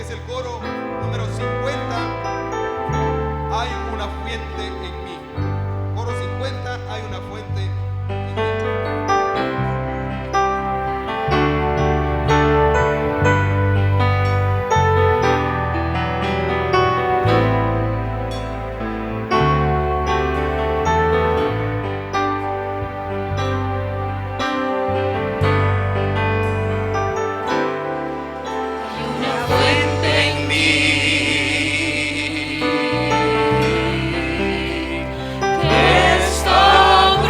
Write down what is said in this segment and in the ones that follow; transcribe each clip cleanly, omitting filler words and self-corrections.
dice el coro número 50, hay una fuente en mí. Coro 50, hay una fuente en mí. Está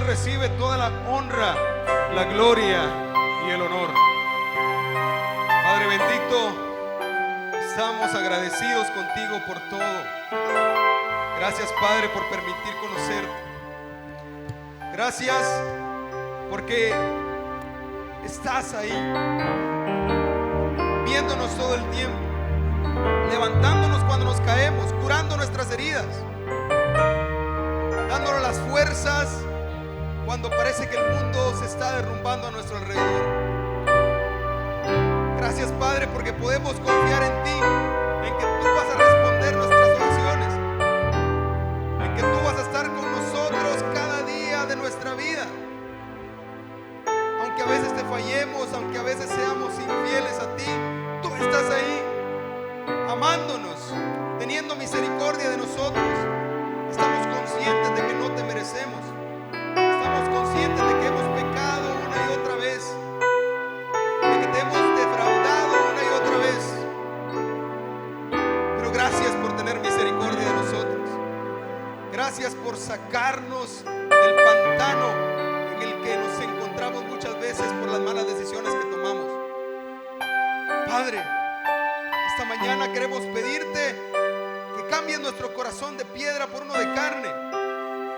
recibe toda la honra, la gloria y el honor. Padre bendito, estamos agradecidos contigo por todo. Gracias, Padre, por permitir conocerte. Gracias porque estás ahí, viéndonos todo el tiempo, levantándonos cuando nos caemos, curando nuestras heridas, dándonos las fuerzas cuando parece que el mundo se está derrumbando a nuestro alrededor. Gracias, Padre, porque podemos confiar en ti, en que tú vas a responder nuestras oraciones, en que tú vas a estar con nosotros cada día de nuestra vida. Aunque a veces te fallemos, aunque a veces seamos infieles a ti, tú estás ahí, amándonos, teniendo misericordia de nosotros. Estamos conscientes de que no te merecemos. Estamos conscientes de que hemos pecado una y otra vez, de que te hemos defraudado una y otra vez. Pero gracias por tener misericordia de nosotros. Gracias por sacarnos del pantano en el que nos encontramos muchas veces por las malas decisiones que tomamos. Padre, esta mañana queremos pedirte que cambies nuestro corazón de piedra por uno de carne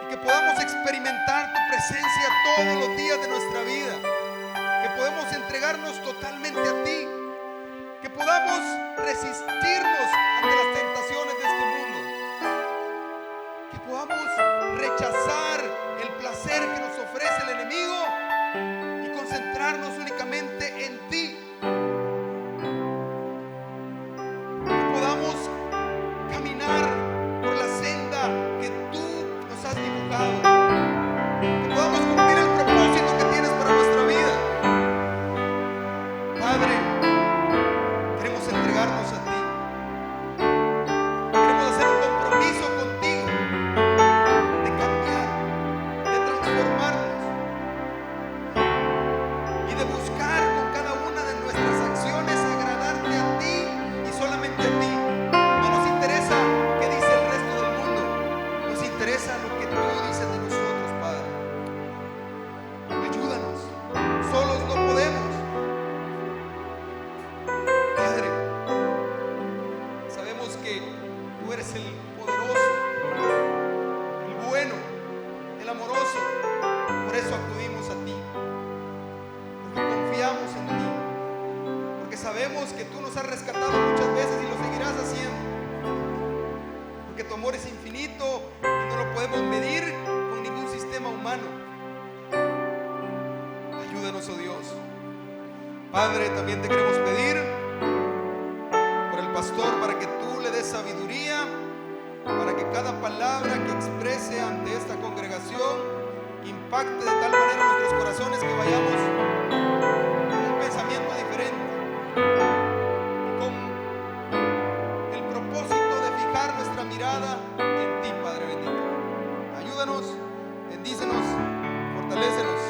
y que podamos experimentar tu presencia todos los días de nuestra vida, que podamos entregarnos totalmente a ti, que podamos resistirnos ante las tentaciones de este mundo, que podamos rechazar el placer que nos ofrece el enemigo y concentrarnos únicamente en ti. Que podamos caminar por la senda que tú nos has dibujado, que podamos cumplir el propósito que tienes para nuestra vida. Padre, queremos entregarnos a ti. Queremos hacer un compromiso contigo de cambiar, de transformarnos y de buscar con cada una de nuestras acciones agradarte a ti y solamente a ti. No nos interesa qué dice el resto del mundo, nos interesa lo que tú dices de nosotros, Padre. Ayúdanos, solos no podemos. Padre, sabemos que tú eres el poderoso, el bueno, el amoroso. Por eso acudimos a ti, porque confiamos en ti, porque sabemos que tú nos has rescatado muchas veces y lo seguirás haciendo, porque tu amor es infinito y no lo podemos medir con ningún sistema humano. Ayúdanos, oh Dios. Padre, también te queremos pedir por el pastor, para que tú le des sabiduría, para que cada palabra que exprese ante esta congregación impacte de tal manera nuestros corazones que vayamos con un pensamiento diferente y con el propósito de fijar nuestra mirada en ti, Padre bendito. Ayúdanos, bendícenos, fortalécenos.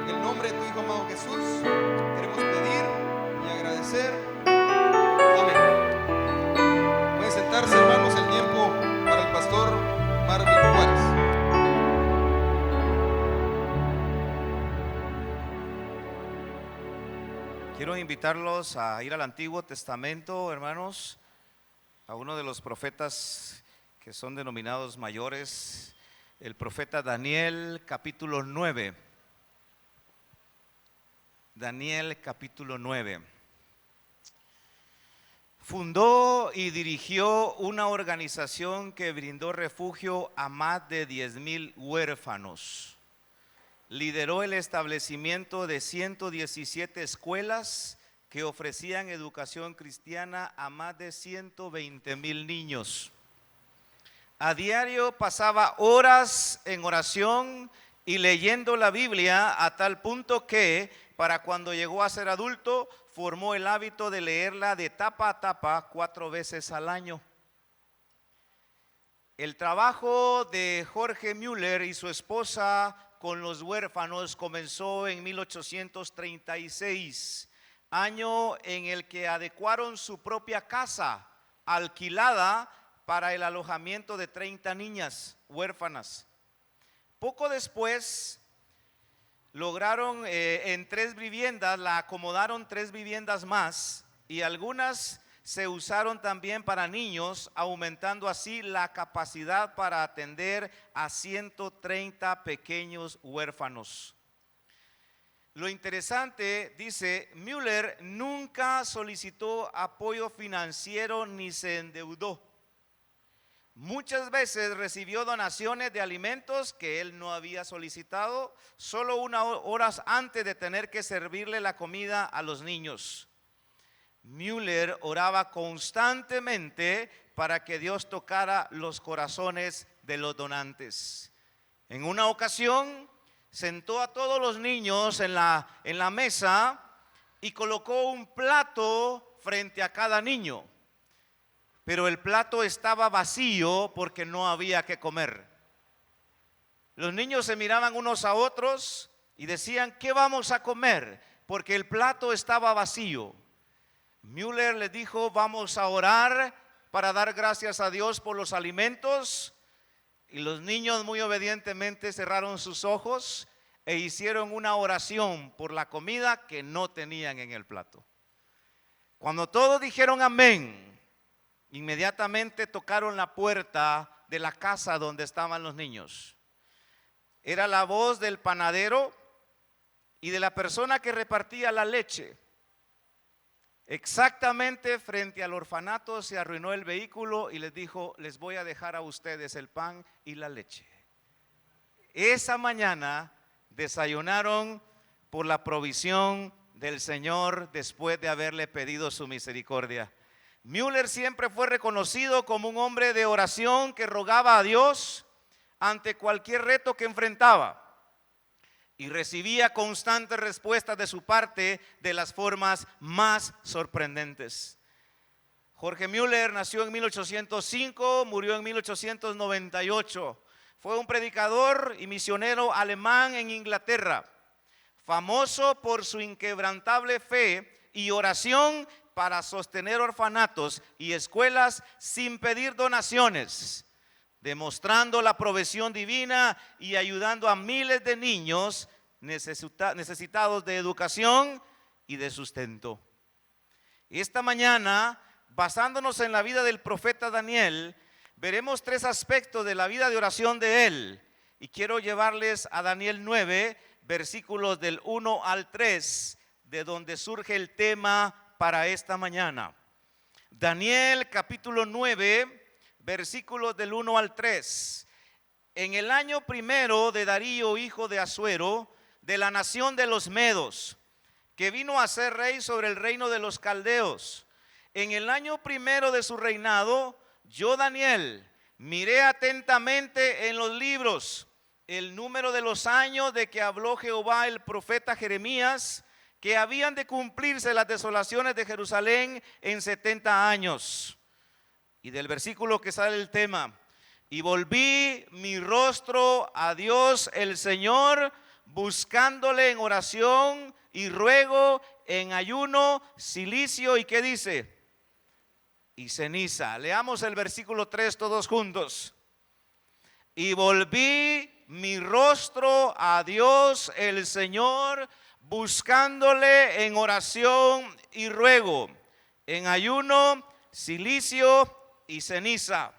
En el nombre de tu Hijo amado Jesús queremos pedir y agradecer. Amén. Pueden sentarse, hermanos, el tiempo para el pastor Marvin Juárez. Quiero invitarlos a ir al Antiguo Testamento, hermanos, a uno de los profetas que son denominados mayores, el profeta Daniel, capítulo 9. Daniel, capítulo 9. Fundó y dirigió una organización que brindó refugio a más de 10,000 huérfanos. Lideró el establecimiento de 117 escuelas que ofrecían educación cristiana a más de 120,000 niños. A diario pasaba horas en oración y leyendo la Biblia, a tal punto que para cuando llegó a ser adulto formó el hábito de leerla de tapa a tapa 4 veces al año. El trabajo de Jorge Müller y su esposa con los huérfanos comenzó en 1836, año en el que adecuaron su propia casa alquilada para el alojamiento de 30 niñas huérfanas. Poco después lograron en 3 viviendas, la acomodaron 3 viviendas más, y algunas se usaron también para niños, aumentando así la capacidad para atender a 130 pequeños huérfanos. Lo interesante, dice, Müller nunca solicitó apoyo financiero ni se endeudó. Muchas veces recibió donaciones de alimentos que él no había solicitado, solo unas horas antes de tener que servirle la comida a los niños. Müller oraba constantemente para que Dios tocara los corazones de los donantes. En una ocasión sentó a todos los niños en la mesa y colocó un plato frente a cada niño. Pero el plato estaba vacío porque no había que comer. Los niños se miraban unos a otros y decían, ¿qué vamos a comer? Porque el plato estaba vacío. Müller les dijo, vamos a orar para dar gracias a Dios por los alimentos. Y los niños muy obedientemente cerraron sus ojos e hicieron una oración por la comida que no tenían en el plato. Cuando todos dijeron amén, inmediatamente tocaron la puerta de la casa donde estaban los niños. Era la voz del panadero y de la persona que repartía la leche. Exactamente frente al orfanato se arruinó el vehículo y les dijo, les voy a dejar a ustedes el pan y la leche. Esa mañana desayunaron por la provisión del Señor después de haberle pedido su misericordia. Müller siempre fue reconocido como un hombre de oración que rogaba a Dios ante cualquier reto que enfrentaba y recibía constantes respuestas de su parte de las formas más sorprendentes. Jorge Müller nació en 1805, murió en 1898. Fue un predicador y misionero alemán en Inglaterra, famoso por su inquebrantable fe y oración para sostener orfanatos y escuelas sin pedir donaciones, demostrando la provisión divina y ayudando a miles de niños necesitados de educación y de sustento. Esta mañana, basándonos en la vida del profeta Daniel, veremos 3 aspectos de la vida de oración de él. Y quiero llevarles a Daniel 9, versículos del 1 al 3, de donde surge el tema para esta mañana. Daniel capítulo 9, versículos del 1 al 3. En el año primero de Darío, hijo de Asuero, de la nación de los Medos, que vino a ser rey sobre el reino de los caldeos, en el año primero de su reinado, yo, Daniel, miré atentamente en los libros el número de los años de que habló Jehová el profeta Jeremías, que habían de cumplirse las desolaciones de Jerusalén en 70 años. Y del versículo que sale el tema, y volví mi rostro a Dios el Señor, buscándole en oración y ruego, en ayuno, cilicio, y ¿qué dice? Y ceniza. Leamos el versículo 3 todos juntos. Y volví mi rostro a Dios el Señor, buscándole en oración y ruego, en ayuno, cilicio y ceniza.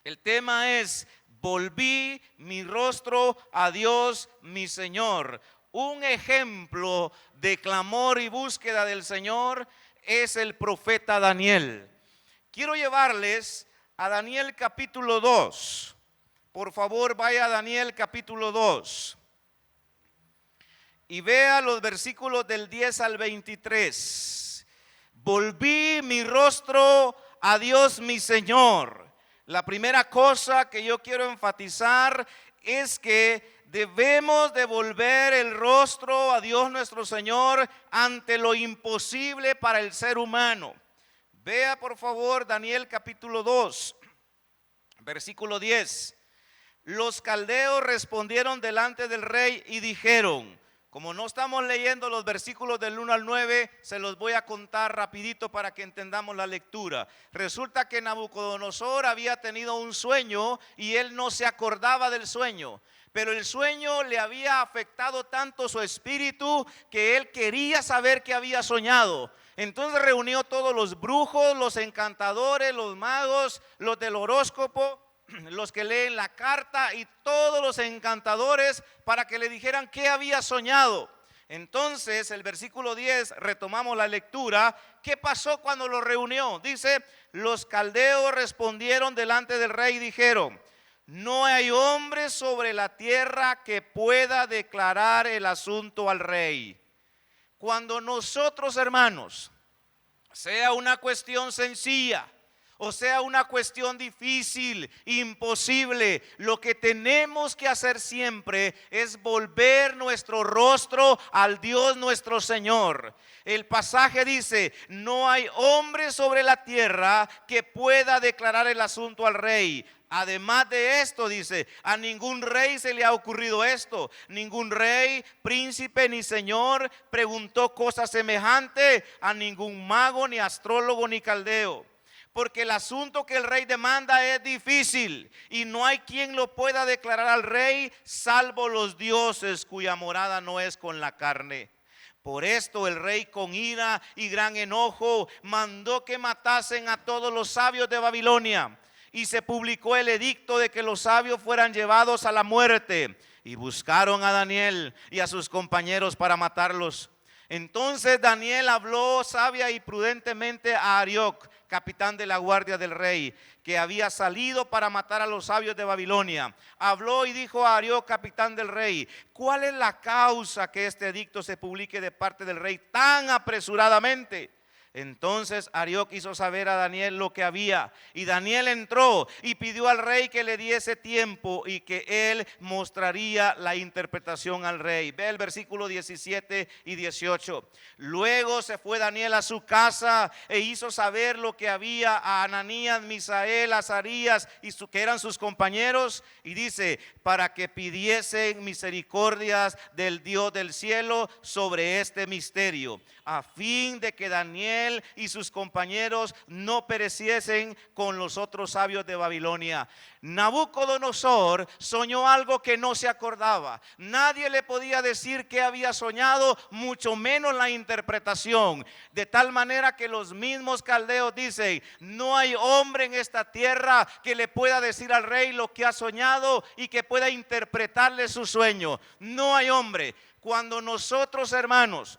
El tema es, volví mi rostro a Dios mi Señor. Un ejemplo de clamor y búsqueda del Señor es el profeta Daniel. Quiero llevarles a Daniel capítulo 2. Por favor, vaya a Daniel capítulo 2. Y vea los versículos del 10 al 23. Volví mi rostro a Dios mi Señor. La primera cosa que yo quiero enfatizar es que debemos devolver el rostro a Dios nuestro Señor ante lo imposible para el ser humano. Vea por favor Daniel capítulo 2, versículo 10. Los caldeos respondieron delante del rey y dijeron, Como no estamos leyendo los versículos del 1 al 9, se los voy a contar rapidito para que entendamos la lectura. Resulta que Nabucodonosor había tenido un sueño y él no se acordaba del sueño. Pero el sueño le había afectado tanto su espíritu que él quería saber qué había soñado. Entonces reunió todos los brujos, los encantadores, los magos, los del horóscopo, los que leen la carta y todos los encantadores para que le dijeran qué había soñado. Entonces el versículo 10, retomamos la lectura. ¿Qué pasó cuando los reunió? Dice, los caldeos respondieron delante del rey y dijeron, no hay hombre sobre la tierra que pueda declarar el asunto al rey. Cuando nosotros, hermanos, sea una cuestión sencilla, o sea una cuestión difícil, imposible, lo que tenemos que hacer siempre es volver nuestro rostro al Dios nuestro Señor. El pasaje dice, no hay hombre sobre la tierra que pueda declarar el asunto al rey. Además de esto, dice, a ningún rey se le ha ocurrido esto. Ningún rey, príncipe ni señor preguntó cosa semejante a ningún mago, ni astrólogo, ni caldeo. Porque el asunto que el rey demanda es difícil y no hay quien lo pueda declarar al rey salvo los dioses cuya morada no es con la carne. Por esto el rey con ira y gran enojo mandó que matasen a todos los sabios de Babilonia. Y se publicó el edicto de que los sabios fueran llevados a la muerte. Y buscaron a Daniel y a sus compañeros para matarlos. Entonces Daniel habló sabia y prudentemente a Arioc, capitán de la guardia del rey, que había salido para matar a los sabios de Babilonia. Habló y dijo a Arioc, capitán del rey, ¿cuál es la causa que este edicto se publique de parte del rey tan apresuradamente? Entonces Arioc hizo saber a Daniel lo que había, y Daniel entró y pidió al rey que le diese tiempo y que él mostraría la interpretación al rey. Ve el versículo 17 y 18. Luego se fue Daniel a su casa e hizo saber lo que había a Ananías, Misael, Azarías y que eran sus compañeros, y dice, para que pidiesen misericordias del Dios del cielo sobre este misterio, a fin de que Daniel y sus compañeros no pereciesen con los otros sabios de Babilonia. Nabucodonosor soñó algo que no se acordaba. Nadie le podía decir qué había soñado, mucho menos la interpretación. De tal manera que los mismos caldeos dicen, no hay hombre en esta tierra que le pueda decir al rey lo que ha soñado y que pueda interpretarle su sueño. No hay hombre. Cuando nosotros, hermanos,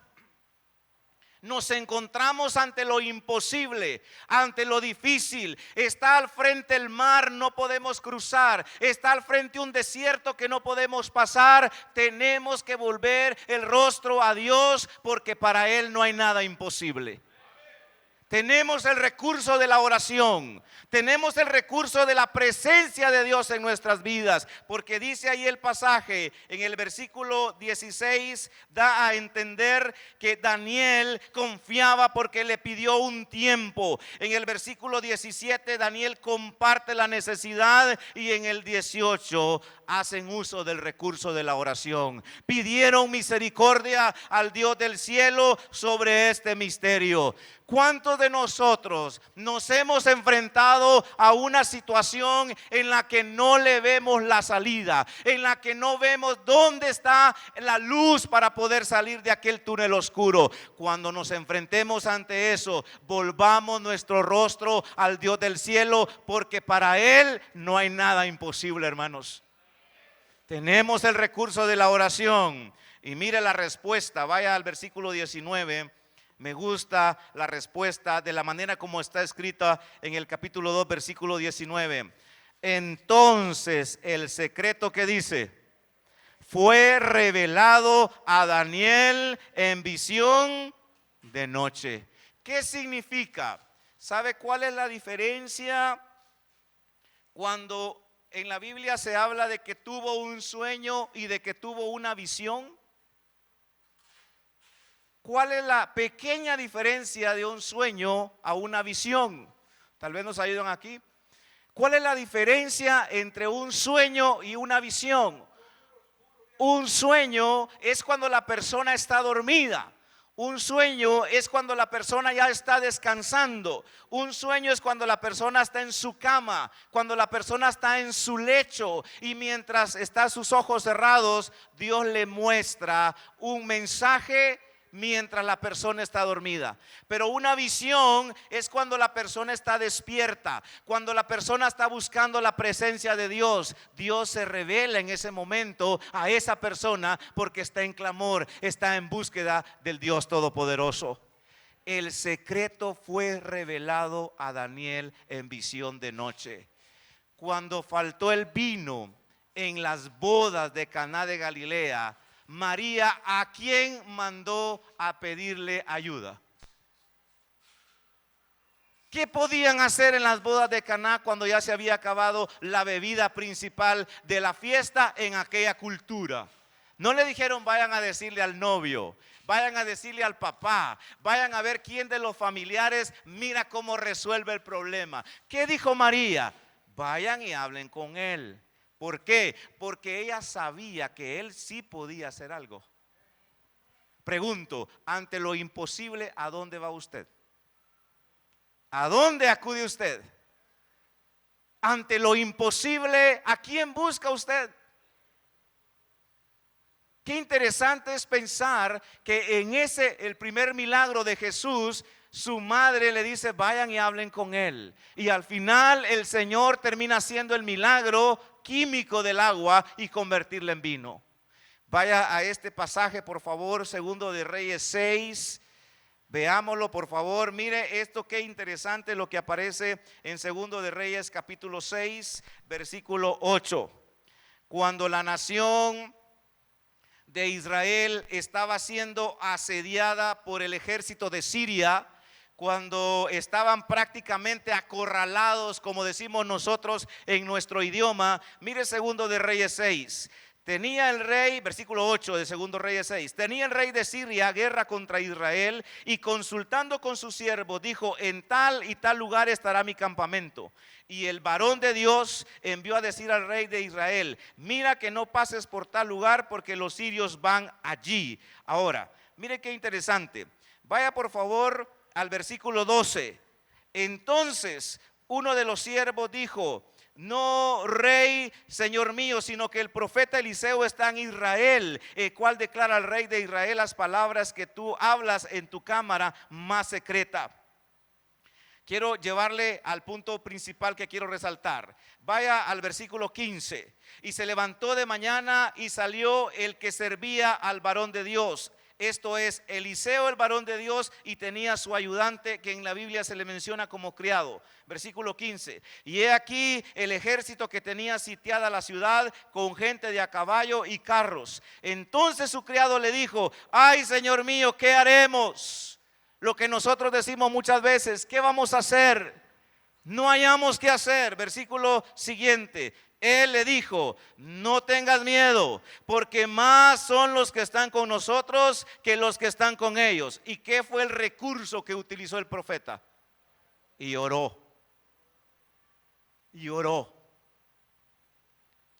nos encontramos ante lo imposible, ante lo difícil, está al frente el mar, no podemos cruzar, está al frente un desierto que no podemos pasar, tenemos que volver el rostro a Dios porque para Él no hay nada imposible. Tenemos el recurso de la oración, tenemos el recurso de la presencia de Dios en nuestras vidas, porque dice ahí el pasaje en el versículo 16, da a entender que Daniel confiaba porque le pidió un tiempo. En el versículo 17 Daniel comparte la necesidad y en el 18 hacen uso del recurso de la oración. Pidieron misericordia al Dios del cielo sobre este misterio. ¿Cuántos de nosotros nos hemos enfrentado a una situación en la que no le vemos la salida, en la que no vemos dónde está la luz para poder salir de aquel túnel oscuro? Cuando nos enfrentemos ante eso, volvamos nuestro rostro al Dios del cielo, porque para Él no hay nada imposible, hermanos. Tenemos el recurso de la oración. Y mire la respuesta, vaya al versículo 19. Me gusta la respuesta de la manera como está escrita en el capítulo 2, versículo 19. Entonces el secreto que dice, fue revelado a Daniel en visión de noche. ¿Qué significa? ¿Sabe cuál es la diferencia cuando en la Biblia se habla de que tuvo un sueño y de que tuvo una visión? ¿Cuál es la pequeña diferencia de un sueño a una visión? Tal vez nos ayudan aquí. ¿Cuál es la diferencia entre un sueño y una visión? Un sueño es cuando la persona está dormida. Un sueño es cuando la persona ya está descansando. Un sueño es cuando la persona está en su cama, cuando la persona está en su lecho y mientras está sus ojos cerrados, Dios le muestra un mensaje mientras la persona está dormida. Pero una visión es cuando la persona está despierta, cuando la persona está buscando la presencia de Dios. Dios se revela en ese momento a esa persona porque está en clamor, está en búsqueda del Dios Todopoderoso. El secreto fue revelado a Daniel en visión de noche. Cuando faltó el vino en las bodas de Caná de Galilea, María, ¿a quién mandó a pedirle ayuda? ¿Qué podían hacer en las bodas de Caná cuando ya se había acabado la bebida principal de la fiesta en aquella cultura? No le dijeron vayan a decirle al novio, vayan a decirle al papá, vayan a ver quién de los familiares mira cómo resuelve el problema. ¿Qué dijo María? Vayan y hablen con él. ¿Por qué? Porque ella sabía que él sí podía hacer algo. Pregunto, ante lo imposible, ¿a dónde va usted? ¿A dónde acude usted? Ante lo imposible, ¿a quién busca usted? Qué interesante es pensar que en el primer milagro de Jesús, su madre le dice vayan y hablen con él. Y al final el Señor termina haciendo el milagro químico del agua y convertirla en vino. Vaya a este pasaje por favor, Segundo de Reyes 6. Veámoslo por favor. Mire esto, qué interesante lo que aparece en Segundo de Reyes capítulo 6 versículo 8. Cuando la nación de Israel estaba siendo asediada por el ejército de Siria, cuando estaban prácticamente acorralados, como decimos nosotros en nuestro idioma. Mire Segundo de Reyes 6. Tenía el rey, versículo 8 de Segundo Reyes 6, tenía el rey de Siria guerra contra Israel y consultando con su siervo dijo, en tal y tal lugar estará mi campamento. Y el varón de Dios envió a decir al rey de Israel, mira que no pases por tal lugar porque los sirios van allí. Ahora, mire qué interesante. Vaya por favor al versículo 12. Entonces uno de los siervos dijo, no rey, señor mío, sino que el profeta Eliseo está en Israel, el cual declara al rey de Israel las palabras que tú hablas en tu cámara más secreta. Quiero llevarle al punto principal que quiero resaltar. Vaya al versículo 15. Y se levantó de mañana y salió el que servía al varón de Dios. Esto es Eliseo, el varón de Dios, y tenía su ayudante que en la Biblia se le menciona como criado. Versículo 15. Y he aquí el ejército que tenía sitiada la ciudad con gente de a caballo y carros. Entonces su criado le dijo, ay señor mío, ¿qué haremos? Lo que nosotros decimos muchas veces, ¿qué vamos a hacer? No hallamos qué hacer. Versículo siguiente. Él le dijo, no tengas miedo, porque más son los que están con nosotros que los que están con ellos. ¿Y qué fue el recurso que utilizó el profeta? Y oró. Y oró.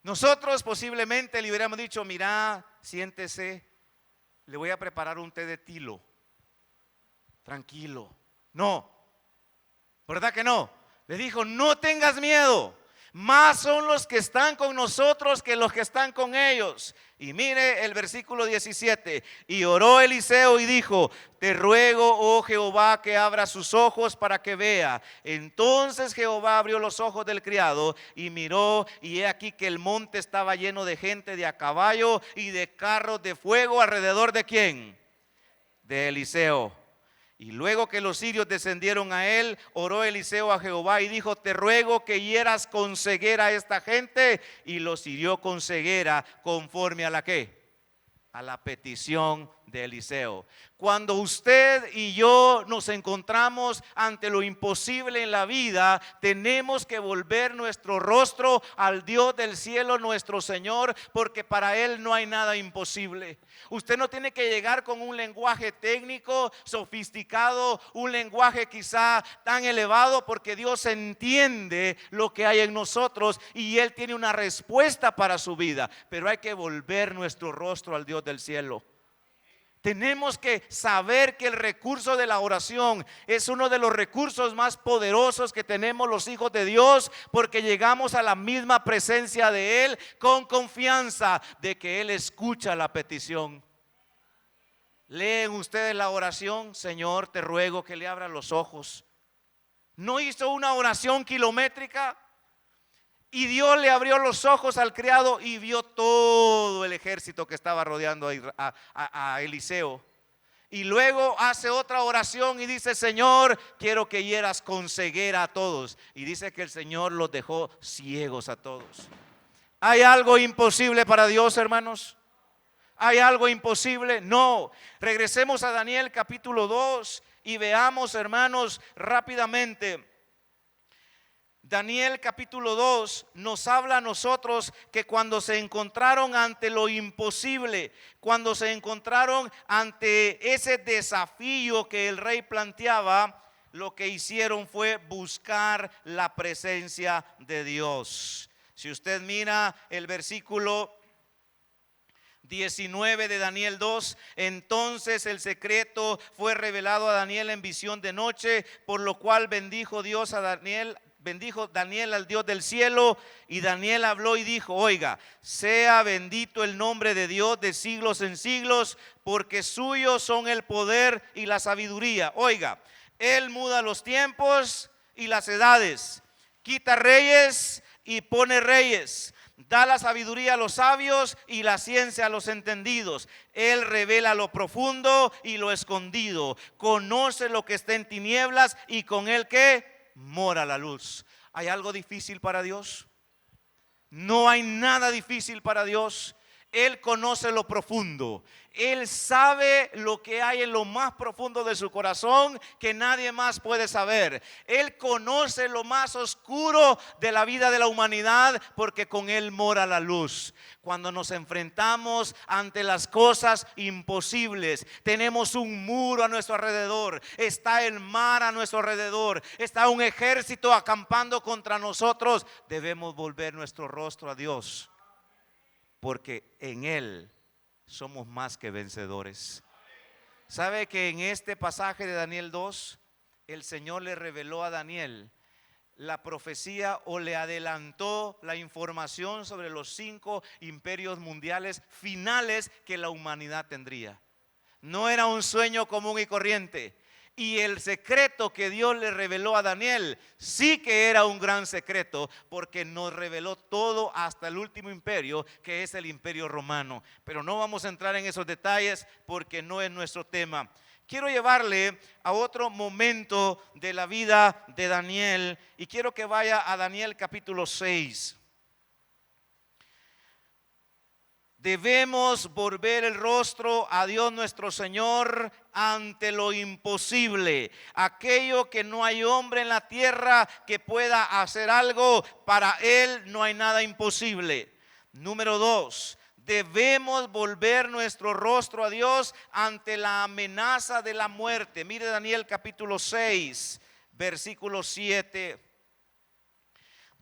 Nosotros posiblemente le hubiéramos dicho, mira, siéntese, le voy a preparar un té de tilo. Tranquilo. No, ¿verdad que no? Le dijo, no tengas miedo. Más son los que están con nosotros que los que están con ellos. Y mire el versículo 17. Y oró Eliseo y dijo, te ruego, oh Jehová, que abra sus ojos para que vea. Entonces Jehová abrió los ojos del criado y miró, y he aquí que el monte estaba lleno de gente de a caballo y de carros de fuego alrededor de ¿quién? De Eliseo. Y luego que los sirios descendieron a él, oró Eliseo a Jehová y dijo, te ruego que hieras con ceguera a esta gente. Y los hirió con ceguera conforme a la ¿qué? A la petición de Eliseo. Cuando usted y yo nos encontramos ante lo imposible en la vida, tenemos que volver nuestro rostro al Dios del cielo, nuestro Señor, porque para Él no hay nada imposible. Usted no tiene que llegar con un lenguaje técnico, sofisticado, un lenguaje quizá tan elevado, porque Dios entiende lo que hay en nosotros y Él tiene una respuesta para su vida. Pero hay que volver nuestro rostro al Dios del cielo. Tenemos que saber que el recurso de la oración es uno de los recursos más poderosos que tenemos los hijos de Dios, porque llegamos a la misma presencia de Él con confianza de que Él escucha la petición. Leen ustedes la oración: Señor, te ruego que le abra los ojos. No hizo una oración kilométrica. Y Dios le abrió los ojos al criado y vio todo el ejército que estaba rodeando a Eliseo. Y luego hace otra oración y dice: Señor, quiero que hieras con ceguera a todos. Y dice que el Señor los dejó ciegos a todos. ¿Hay algo imposible para Dios, hermanos? ¿Hay algo imposible? No. Regresemos a Daniel capítulo 2 y veamos, hermanos, rápidamente. Daniel capítulo 2 nos habla a nosotros que cuando se encontraron ante lo imposible, cuando se encontraron ante ese desafío que el rey planteaba, lo que hicieron fue buscar la presencia de Dios. Si usted mira el versículo 19 de Daniel 2, entonces el secreto fue revelado a Daniel en visión de noche, por lo cual bendijo Daniel al Dios del cielo. Y Daniel habló y dijo: oiga, sea bendito el nombre de Dios de siglos en siglos, porque suyos son el poder y la sabiduría. Oiga, Él muda los tiempos y las edades, quita reyes y pone reyes, da la sabiduría a los sabios y la ciencia a los entendidos. Él revela lo profundo y lo escondido, conoce lo que está en tinieblas y con Él que mora la luz. ¿Hay algo difícil para Dios? No hay nada difícil para Dios. Él conoce lo profundo. Él sabe lo que hay en lo más profundo de su corazón que nadie más puede saber. Él conoce lo más oscuro de la vida de la humanidad, porque con Él mora la luz. Cuando nos enfrentamos ante las cosas imposibles, tenemos un muro a nuestro alrededor, está el mar a nuestro alrededor, está un ejército acampando contra nosotros, debemos volver nuestro rostro a Dios, porque en Él somos más que vencedores. ¿Sabe que en este pasaje de Daniel 2, el Señor le reveló a Daniel la profecía, o le adelantó la información sobre los 5 imperios mundiales finales que la humanidad tendría? No era un sueño común y corriente. Y el secreto que Dios le reveló a Daniel sí que era un gran secreto, porque nos reveló todo hasta el último imperio, que es el imperio romano. Pero no vamos a entrar en esos detalles porque no es nuestro tema. Quiero llevarle a otro momento de la vida de Daniel y quiero que vaya a Daniel capítulo 6. Debemos volver el rostro a Dios nuestro Señor ante lo imposible. Aquello que no hay hombre en la tierra que pueda hacer algo, para Él no hay nada imposible. Número 2, debemos volver nuestro rostro a Dios ante la amenaza de la muerte. Mire Daniel capítulo 6, versículo 7.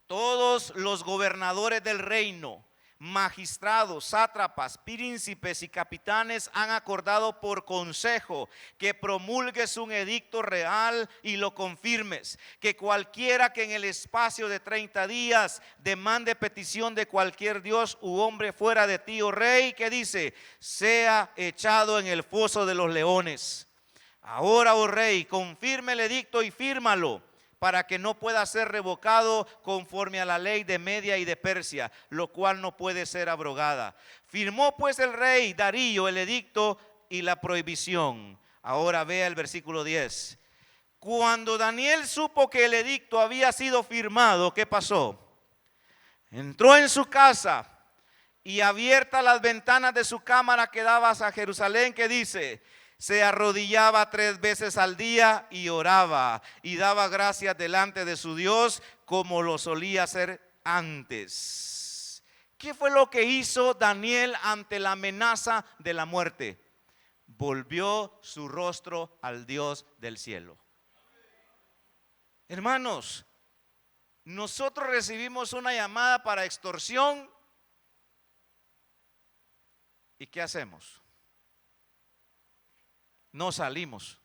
Todos los gobernadores del reino, magistrados, sátrapas, príncipes y capitanes han acordado por consejo que promulgues un edicto real y lo confirmes, que cualquiera que en el espacio de 30 días demande petición de cualquier dios u hombre fuera de ti, oh rey, que dice, sea echado en el foso de los leones. Ahora, oh rey, confirme el edicto y fírmalo, para que no pueda ser revocado conforme a la ley de Media y de Persia, lo cual no puede ser abrogada. Firmó pues el rey Darío el edicto y la prohibición. Ahora vea el versículo 10. Cuando Daniel supo que el edicto había sido firmado, ¿qué pasó? Entró en su casa y abiertas las ventanas de su cámara que daba a Jerusalén, que dice, se arrodillaba 3 veces al día y oraba y daba gracias delante de su Dios como lo solía hacer antes. ¿Qué fue lo que hizo Daniel ante la amenaza de la muerte? Volvió su rostro al Dios del cielo. Hermanos, nosotros recibimos una llamada para extorsión. ¿Y qué hacemos? No salimos,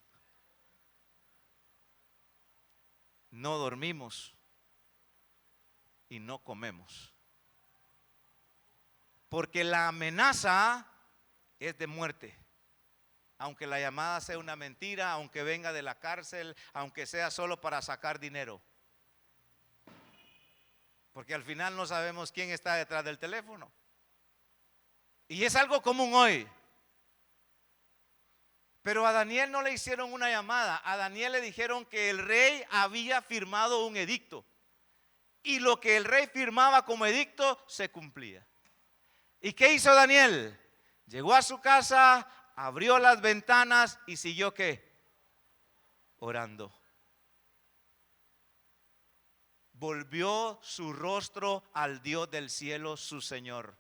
no dormimos y no comemos. Porque la amenaza es de muerte. Aunque la llamada sea una mentira, aunque venga de la cárcel, aunque sea solo para sacar dinero. Porque al final no sabemos quién está detrás del teléfono. Y es algo común hoy. Pero a Daniel no le hicieron una llamada. A Daniel le dijeron que el rey había firmado un edicto. Y lo que el rey firmaba como edicto se cumplía. ¿Y qué hizo Daniel? Llegó a su casa, abrió las ventanas y siguió ¿qué? Orando. Volvió su rostro al Dios del cielo, su Señor.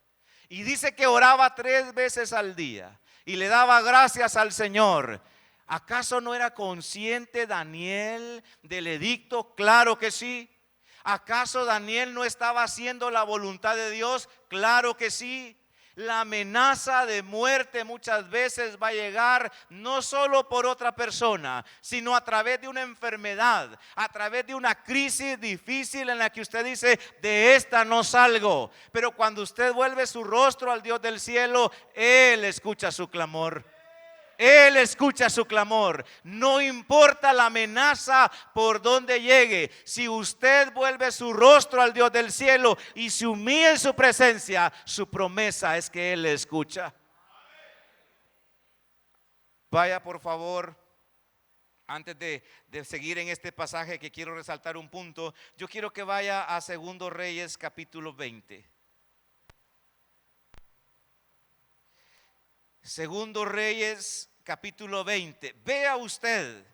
Y dice que oraba 3 veces al día y le daba gracias al Señor. ¿Acaso no era consciente Daniel del edicto? Claro que sí. ¿Acaso Daniel no estaba haciendo la voluntad de Dios? Claro que sí. La amenaza de muerte muchas veces va a llegar no solo por otra persona, sino a través de una enfermedad, a través de una crisis difícil en la que usted dice, de esta no salgo. Pero cuando usted vuelve su rostro al Dios del cielo, Él escucha su clamor. Él escucha su clamor. No importa la amenaza por donde llegue. Si usted vuelve su rostro al Dios del cielo y se humilla en su presencia, su promesa es que Él le escucha. Vaya por favor, antes de seguir en este pasaje que quiero resaltar un punto, yo quiero que vaya a 2 Reyes capítulo 20. 2 Reyes capítulo 20. Vea usted,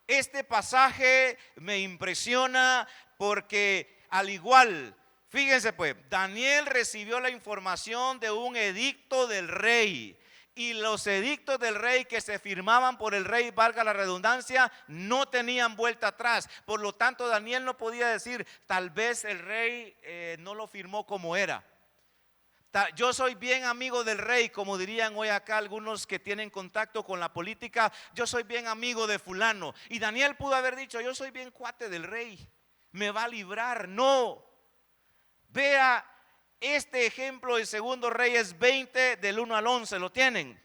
este pasaje me impresiona porque al igual, fíjense pues, Daniel recibió la información de un edicto del rey. Y los edictos del rey que se firmaban por el rey, valga la redundancia, no tenían vuelta atrás. Por lo tanto, Daniel no podía decir, tal vez el rey no lo firmó como era. Yo soy bien amigo del rey, como dirían hoy acá algunos que tienen contacto con la política. Yo soy bien amigo de fulano. Y Daniel pudo haber dicho, yo soy bien cuate del rey, me va a librar. No. Vea este ejemplo en 2 Reyes 20 del 1 al 11. ¿Lo tienen?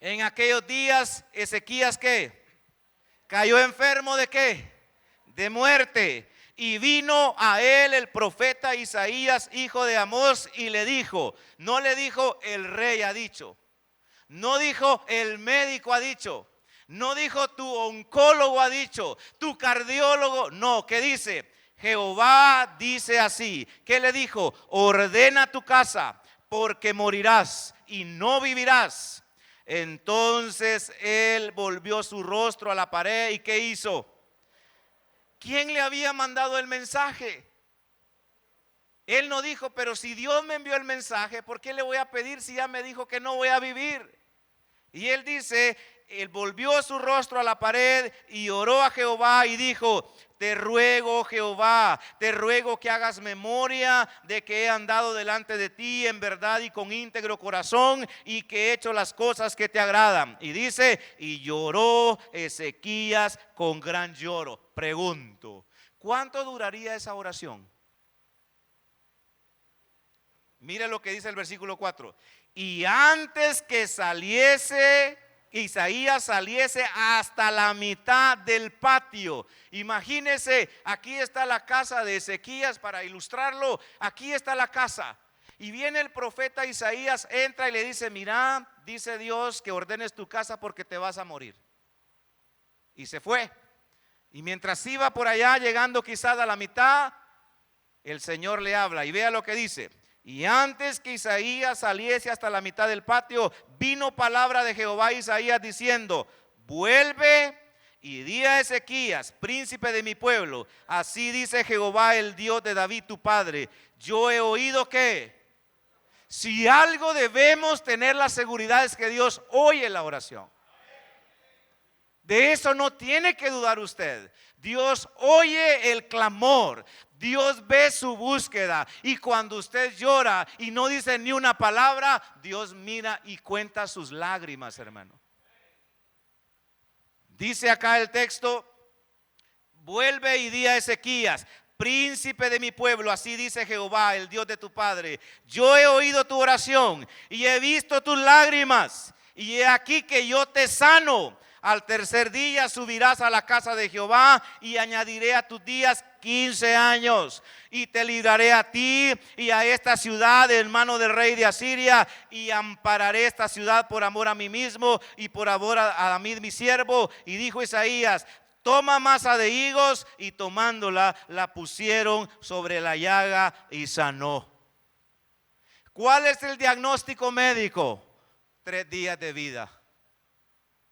En aquellos días Ezequías ¿qué? Cayó enfermo ¿de qué? De muerte. Y vino a él el profeta Isaías, hijo de Amós, y le dijo, no le dijo el rey ha dicho, no dijo el médico ha dicho, no dijo tu oncólogo ha dicho, tu cardiólogo, no, ¿qué dice? Jehová dice así. ¿Qué le dijo? Ordena tu casa, porque morirás y no vivirás. Entonces él volvió su rostro a la pared y ¿qué hizo? ¿Quién le había mandado el mensaje? Él no dijo, pero si Dios me envió el mensaje, ¿por qué le voy a pedir si ya me dijo que no voy a vivir? Y él dice, él volvió su rostro a la pared y oró a Jehová y dijo, te ruego Jehová, te ruego que hagas memoria de que he andado delante de ti en verdad y con íntegro corazón y que he hecho las cosas que te agradan. Y dice, y lloró Ezequías con gran lloro. Pregunto, ¿cuánto duraría esa oración? Mire lo que dice el versículo 4. Y antes que saliese Isaías saliese hasta la mitad del patio. Imagínese, aquí está la casa de Ezequías, para ilustrarlo, aquí está la casa. Y viene el profeta Isaías, entra y le dice, mira, dice Dios que ordenes tu casa porque te vas a morir. Y se fue. Y mientras iba por allá, llegando quizás a la mitad, el Señor le habla y vea lo que dice. Y antes que Isaías saliese hasta la mitad del patio, vino palabra de Jehová a Isaías diciendo: vuelve y di a Ezequías, príncipe de mi pueblo, así dice Jehová, el Dios de David tu padre, yo he oído que si algo debemos tener la seguridad es que Dios oye la oración. De eso no tiene que dudar usted. Dios oye el clamor, Dios ve su búsqueda, y cuando usted llora y no dice ni una palabra, Dios mira y cuenta sus lágrimas, hermano. Dice acá el texto: vuelve y di a Ezequías, príncipe de mi pueblo, así dice Jehová, el Dios de tu padre, yo he oído tu oración y he visto tus lágrimas, y he aquí que yo te sano. Al tercer día subirás a la casa de Jehová y añadiré a tus días 15 años, y te libraré a ti y a esta ciudad en mano del rey de Asiria, y ampararé esta ciudad por amor a mí mismo y por amor a mí mi siervo. Y dijo Isaías: toma masa de higos, y tomándola la pusieron sobre la llaga y sanó. ¿Cuál es el diagnóstico médico? 3 días de vida.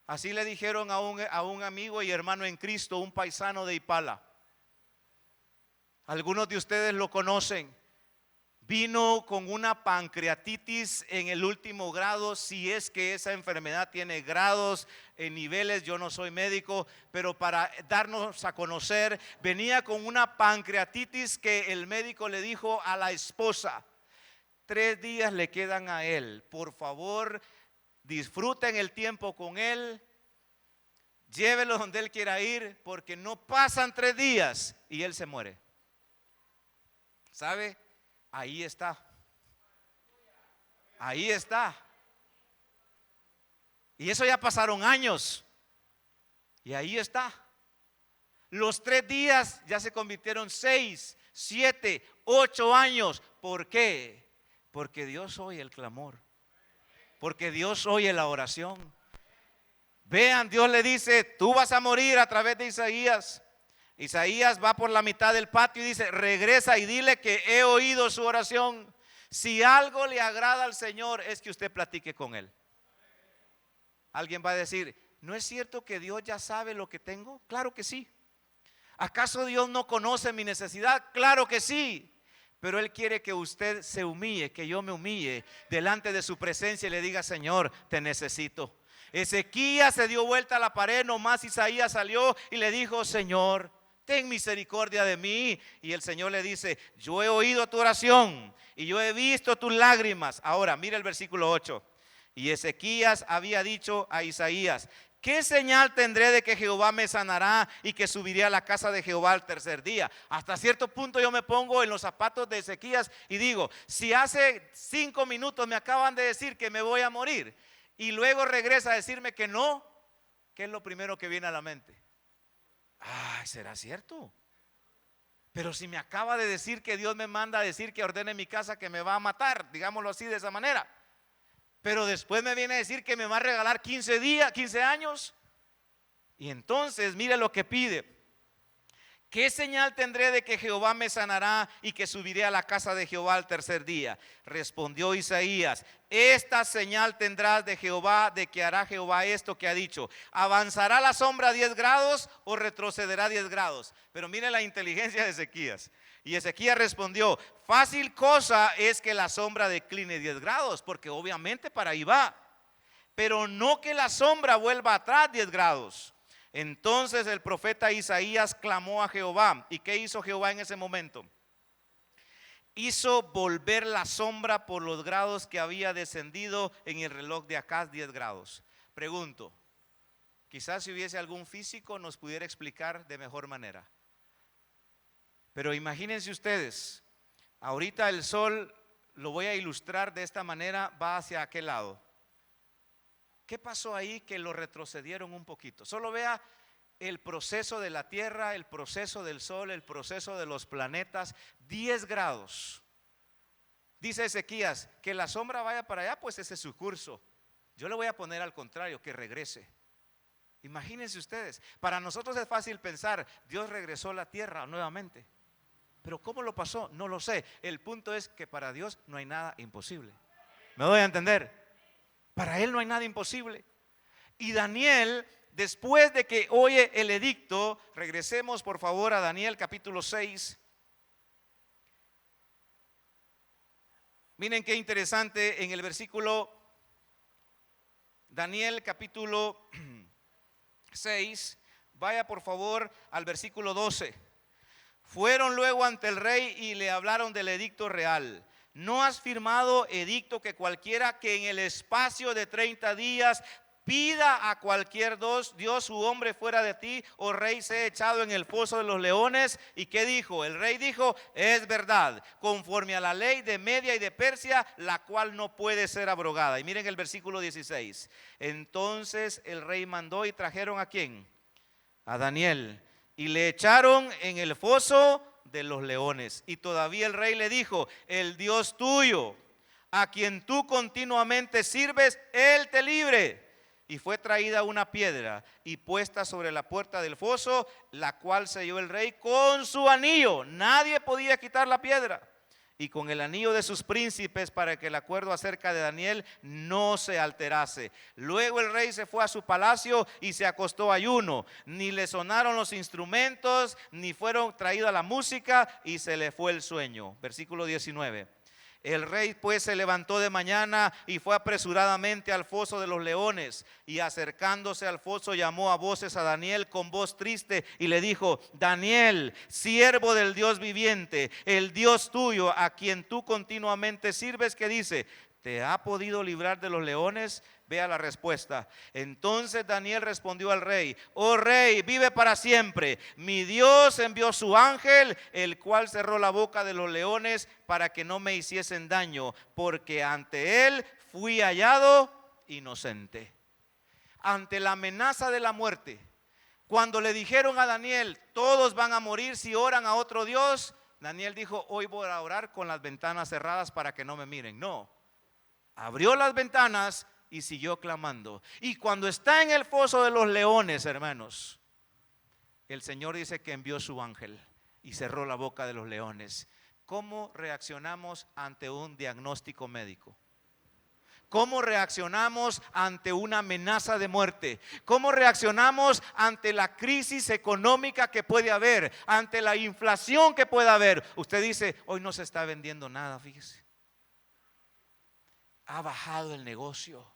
Así le dijeron a un amigo y hermano en Cristo, un paisano de Ipala. Algunos de ustedes lo conocen. Vino con una pancreatitis en el último grado, si es que esa enfermedad tiene grados, niveles. Yo no soy médico, pero para darnos a conocer, venía con una pancreatitis que el médico le dijo a la esposa: 3 días le quedan a él, por favor, disfruten el tiempo con él, llévelo donde él quiera ir, porque no pasan 3 días y él se muere. ¿Sabe? Ahí está. Ahí está. Y eso ya pasaron años. Y ahí está. Los 3 días ya se convirtieron 6, 7, 8 años. ¿Por qué? Porque Dios oye el clamor. Porque Dios oye la oración. Vean, Dios le dice: tú vas a morir a través de Isaías. Isaías va por la mitad del patio y dice: regresa y dile que he oído su oración. Si algo le agrada al Señor es que usted platique con Él. Alguien va a decir: ¿no es cierto que Dios ya sabe lo que tengo? Claro que sí. ¿Acaso Dios no conoce mi necesidad? Claro que sí. Pero Él quiere que usted se humille, que yo me humille delante de su presencia y le diga: Señor, te necesito. Ezequías se dio vuelta a la pared, nomás Isaías salió y le dijo: Señor, ten misericordia de mí. Y el Señor le dice: yo he oído tu oración y yo he visto tus lágrimas. Ahora mira el versículo 8. Y Ezequías había dicho a Isaías: ¿qué señal tendré de que Jehová me sanará y que subiré a la casa de Jehová al tercer día? Hasta cierto punto yo me pongo en los zapatos de Ezequías y digo: si hace 5 minutos me acaban de decir que me voy a morir y luego regresa a decirme que no, ¿qué es lo primero que viene a la mente? Ay, ¿será cierto? Pero si me acaba de decir que Dios me manda a decir que ordene mi casa, que me va a matar, digámoslo así, de esa manera. Pero después me viene a decir que me va a regalar 15 años. Y entonces mire lo que pide: ¿qué señal tendré de que Jehová me sanará y que subiré a la casa de Jehová al tercer día? Respondió Isaías: esta señal tendrás de Jehová, de que hará Jehová esto que ha dicho. ¿Avanzará la sombra 10 grados o retrocederá 10 grados? Pero mire la inteligencia de Ezequías. Y Ezequías respondió: fácil cosa es que la sombra decline 10 grados, porque obviamente para ahí va, pero no que la sombra vuelva atrás 10 grados. Entonces el profeta Isaías clamó a Jehová. ¿Y qué hizo Jehová en ese momento? Hizo volver la sombra por los grados que había descendido en el reloj de Acaz, 10 grados. Pregunto, quizás si hubiese algún físico nos pudiera explicar de mejor manera. Pero imagínense ustedes, ahorita el sol, lo voy a ilustrar de esta manera, va hacia aquel lado. ¿Qué pasó ahí que lo retrocedieron un poquito? Solo vea el proceso de la tierra, el proceso del sol, el proceso de los planetas. 10 grados. Dice Ezequías: que la sombra vaya para allá, pues ese es su curso. Yo le voy a poner al contrario, que regrese. Imagínense ustedes, para nosotros es fácil pensar: Dios regresó a la tierra nuevamente. Pero ¿cómo lo pasó? No lo sé. El punto es que para Dios no hay nada imposible. ¿Me doy a entender? Para Él no hay nada imposible. Y Daniel, después de que oye el edicto, regresemos por favor a Daniel capítulo 6. Miren qué interesante en el versículo, Daniel capítulo 6, vaya por favor al versículo 12. Fueron luego ante el rey y le hablaron del edicto real. ¿No has firmado edicto que cualquiera que en el espacio de 30 días pida a cualquier Dios u hombre fuera de ti, oh rey, sea echado en el foso de los leones? ¿Y qué dijo? El rey dijo: es verdad, conforme a la ley de Media y de Persia, la cual no puede ser abrogada. Y miren el versículo 16. Entonces el rey mandó y trajeron ¿a quién? A Daniel, y le echaron en el foso de los leones. Y todavía el rey le dijo: el Dios tuyo, a quien tú continuamente sirves, Él te libre. Y fue traída una piedra y puesta sobre la puerta del foso, la cual selló el rey con su anillo. Nadie podía quitar la piedra. Y con el anillo de sus príncipes, para que el acuerdo acerca de Daniel no se alterase. Luego el rey se fue a su palacio y se acostó ayuno. Ni le sonaron los instrumentos, ni fueron traída la música, y se le fue el sueño. Versículo 19. El rey pues se levantó de mañana y fue apresuradamente al foso de los leones, y acercándose al foso llamó a voces a Daniel con voz triste y le dijo: Daniel, siervo del Dios viviente, el Dios tuyo, a quien tú continuamente sirves, que dice: ¿te ha podido librar de los leones? Vea la respuesta. Entonces Daniel respondió al rey: oh rey, vive para siempre. Mi Dios envió su ángel, el cual cerró la boca de los leones para que no me hiciesen daño, porque ante él fui hallado inocente. Ante la amenaza de la muerte, cuando le dijeron a Daniel: todos van a morir si oran a otro Dios, Daniel dijo: hoy voy a orar con las ventanas cerradas para que no me miren. No, abrió las ventanas y siguió clamando. Y cuando está en el foso de los leones, hermanos, el Señor dice que envió su ángel y cerró la boca de los leones. ¿Cómo reaccionamos ante un diagnóstico médico? ¿Cómo reaccionamos ante una amenaza de muerte? ¿Cómo reaccionamos ante la crisis económica que puede haber? Ante la inflación que puede haber. Usted dice: hoy no se está vendiendo nada, fíjese. Ha bajado el negocio.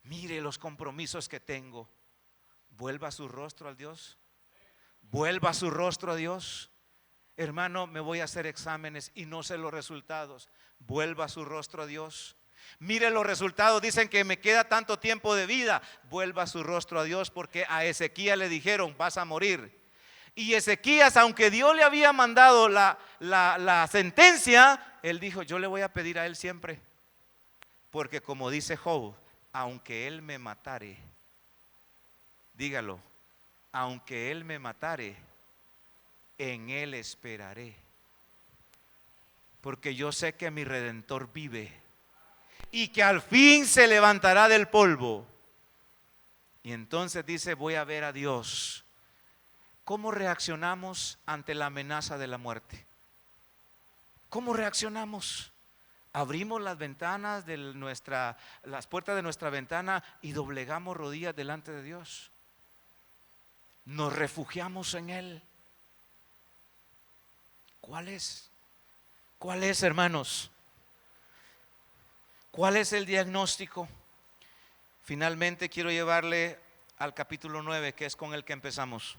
Mire los compromisos que tengo. Vuelva su rostro al Dios. Vuelva su rostro a Dios. Hermano, me voy a hacer exámenes y no sé los resultados. Vuelva su rostro a Dios. Mire los resultados, dicen que me queda tanto tiempo de vida. Vuelva su rostro a Dios, porque a Ezequías le dijeron: vas a morir. Y Ezequías, aunque Dios le había mandado la sentencia, él dijo: yo le voy a pedir a él siempre. Porque como dice Job: aunque él me matare, dígalo, aunque él me matare, en él esperaré. Porque yo sé que mi Redentor vive y que al fin se levantará del polvo. Y entonces dice: voy a ver a Dios. ¿Cómo reaccionamos ante la amenaza de la muerte? ¿Cómo reaccionamos? Abrimos las ventanas de las puertas de nuestra ventana y doblegamos rodillas delante de Dios. Nos refugiamos en Él. ¿Cuál es? ¿Cuál es, hermanos? ¿Cuál es el diagnóstico? Finalmente quiero llevarle al capítulo 9, que es con el que empezamos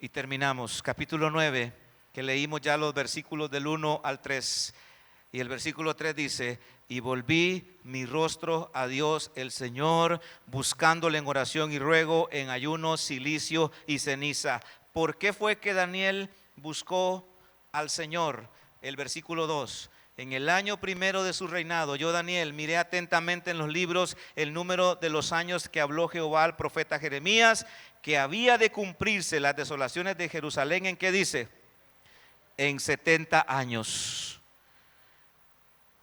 y terminamos. Capítulo 9, que leímos ya los versículos del 1 al 3. Y el versículo 3 dice: y volví mi rostro a Dios el Señor, buscándole en oración y ruego, en ayuno, cilicio y ceniza. ¿Por qué fue que Daniel buscó al Señor? El versículo 2: en el año primero de su reinado, yo Daniel miré atentamente en los libros el número de los años que habló Jehová al profeta Jeremías, que había de cumplirse las desolaciones de Jerusalén. ¿En qué dice? En 70 años.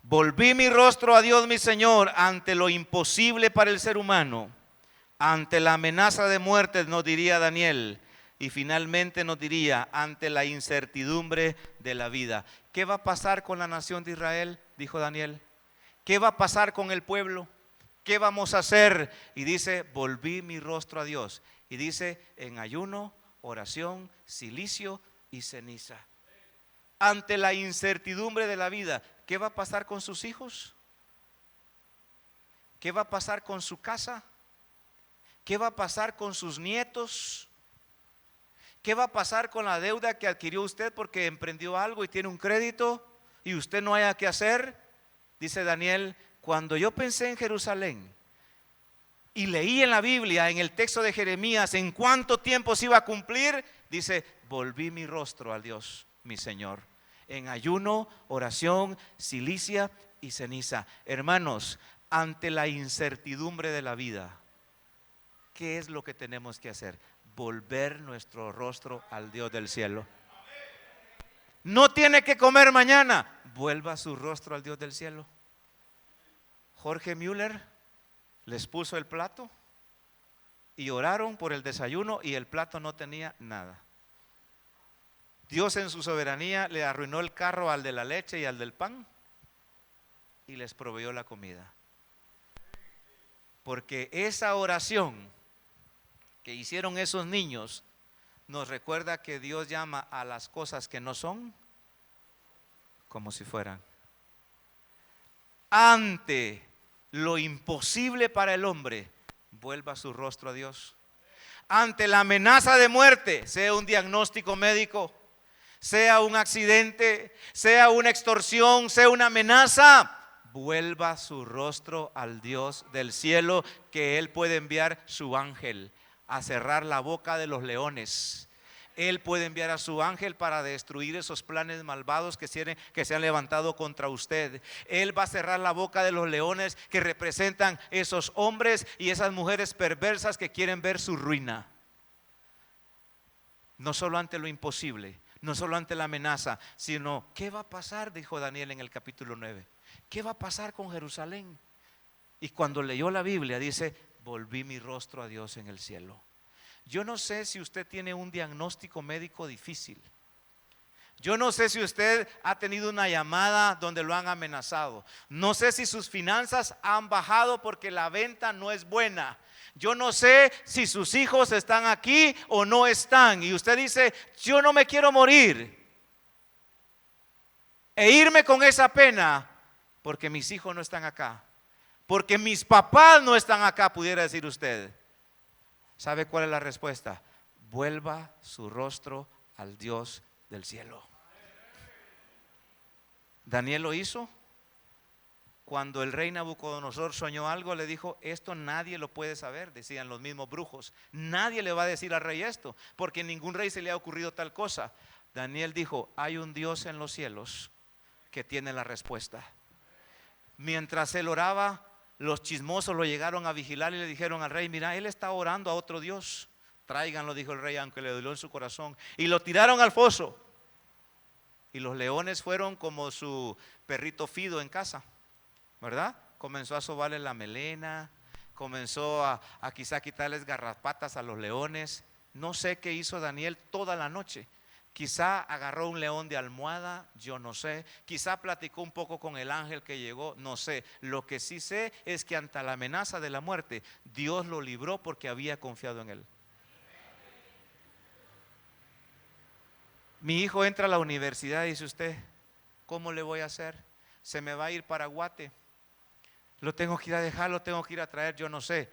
Volví mi rostro a Dios mi Señor ante lo imposible para el ser humano, ante la amenaza de muerte, nos diría Daniel. Y finalmente nos diría, ante la incertidumbre de la vida, ¿qué va a pasar con la nación de Israel? Dijo Daniel. ¿Qué va a pasar con el pueblo? ¿Qué vamos a hacer? Y dice, volví mi rostro a Dios. Y dice, en ayuno, oración, cilicio y ceniza. Ante la incertidumbre de la vida, ¿qué va a pasar con sus hijos? ¿Qué va a pasar con su casa? ¿Qué va a pasar con sus nietos? ¿Qué va a pasar con la deuda que adquirió usted porque emprendió algo y tiene un crédito y usted no haya que hacer? Dice Daniel, cuando yo pensé en Jerusalén y leí en la Biblia, en el texto de Jeremías, en cuánto tiempo se iba a cumplir, dice, volví mi rostro al Dios, mi Señor, en ayuno, oración, cilicia y ceniza. Hermanos, ante la incertidumbre de la vida, ¿qué es lo que tenemos que hacer? Volver nuestro rostro al Dios del cielo. No tiene que comer mañana, vuelva su rostro al Dios del cielo. Jorge Müller les puso el plato y oraron por el desayuno y el plato no tenía nada. Dios en su soberanía le arruinó el carro al de la leche y al del pan y les proveyó la comida. Porque esa oración que hicieron esos niños nos recuerda que Dios llama a las cosas que no son como si fueran. Ante lo imposible para el hombre, vuelva su rostro a Dios. Ante la amenaza de muerte, sea un diagnóstico médico, sea un accidente, sea una extorsión, sea una amenaza, vuelva su rostro al Dios del cielo, que Él puede enviar su ángel a cerrar la boca de los leones. Él puede enviar a su ángel para destruir esos planes malvados que se han levantado contra usted. Él va a cerrar la boca de los leones que representan esos hombres y esas mujeres perversas que quieren ver su ruina. No solo ante lo imposible, no solo ante la amenaza, sino ¿qué va a pasar? Dijo Daniel en el capítulo 9. ¿Qué va a pasar con Jerusalén? Y cuando leyó la Biblia dice, volví mi rostro a Dios en el cielo. Yo no sé si usted tiene un diagnóstico médico difícil. Yo no sé si usted ha tenido una llamada donde lo han amenazado. No sé si sus finanzas han bajado porque la venta no es buena. Yo no sé si sus hijos están aquí o no están. Y usted dice, yo no me quiero morir e irme con esa pena porque mis hijos no están acá, porque mis papás no están acá, pudiera decir usted. ¿Sabe cuál es la respuesta? Vuelva su rostro al Dios del cielo. Daniel lo hizo. Cuando el rey Nabucodonosor soñó algo, le dijo, esto nadie lo puede saber, decían los mismos brujos. Nadie le va a decir al rey esto, porque a ningún rey se le ha ocurrido tal cosa. Daniel dijo, hay un Dios en los cielos que tiene la respuesta. Mientras él oraba, los chismosos lo llegaron a vigilar y le dijeron al rey, mira, él está orando a otro Dios. Tráiganlo, dijo el rey, aunque le dolió en su corazón. Y lo tiraron al foso. Y los leones fueron como su perrito Fido en casa, ¿verdad? Comenzó a sobarle la melena, comenzó a quizá quitarles garrapatas a los leones. No sé qué hizo Daniel toda la noche. Quizá agarró un león de almohada, yo no sé. Quizá platicó un poco con el ángel que llegó, no sé. Lo que sí sé es que ante la amenaza de la muerte, Dios lo libró porque había confiado en él. Mi hijo entra a la universidad y dice usted, ¿cómo le voy a hacer? Se me va a ir para Guate. Lo tengo que ir a dejar, lo tengo que ir a traer, yo no sé.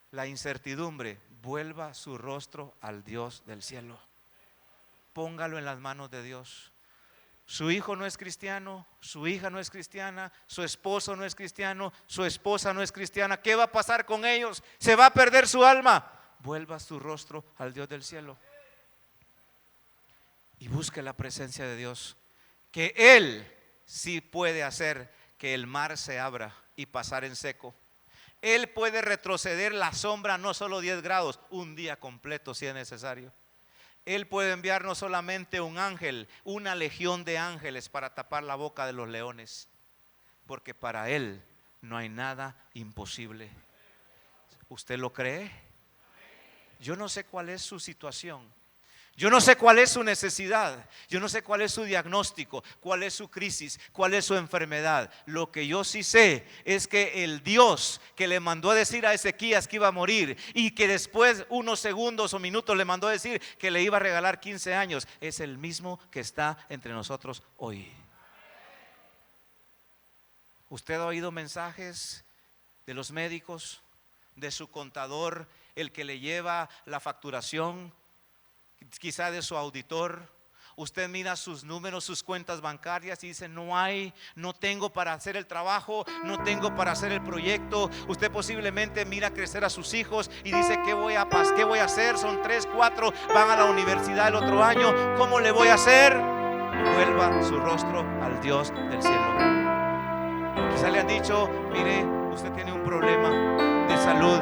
La incertidumbre, vuelva su rostro al Dios del cielo. Póngalo en las manos de Dios. Su hijo no es cristiano, su hija no es cristiana, su esposo no es cristiano, su esposa no es cristiana. ¿Qué va a pasar con ellos? ¿Se va a perder su alma? Vuelva su rostro al Dios del cielo y busque la presencia de Dios, que Él sí puede hacer que el mar se abra y pasar en seco. Él puede retroceder la sombra no solo 10 grados, un día completo si es necesario. Él puede enviar no solamente un ángel, una legión de ángeles para tapar la boca de los leones, porque para Él no hay nada imposible. ¿Usted lo cree? Yo no sé cuál es su situación. Yo no sé cuál es su necesidad, yo no sé cuál es su diagnóstico, cuál es su crisis, cuál es su enfermedad. Lo que yo sí sé es que el Dios que le mandó a decir a Ezequías que iba a morir y que después unos segundos o minutos le mandó a decir que le iba a regalar 15 años, es el mismo que está entre nosotros hoy. ¿Usted ha oído mensajes de los médicos, de su contador, el que le lleva la facturación, quizá de su auditor? Usted mira sus números, sus cuentas bancarias y dice: no tengo para hacer el trabajo, no tengo para hacer el proyecto. Usted posiblemente mira crecer a sus hijos y dice: ¿qué voy a hacer? Son 3, 4, van a la universidad el otro año, ¿cómo le voy a hacer? Vuelva su rostro al Dios del cielo. Quizá le han dicho: mire, usted tiene un problema de salud,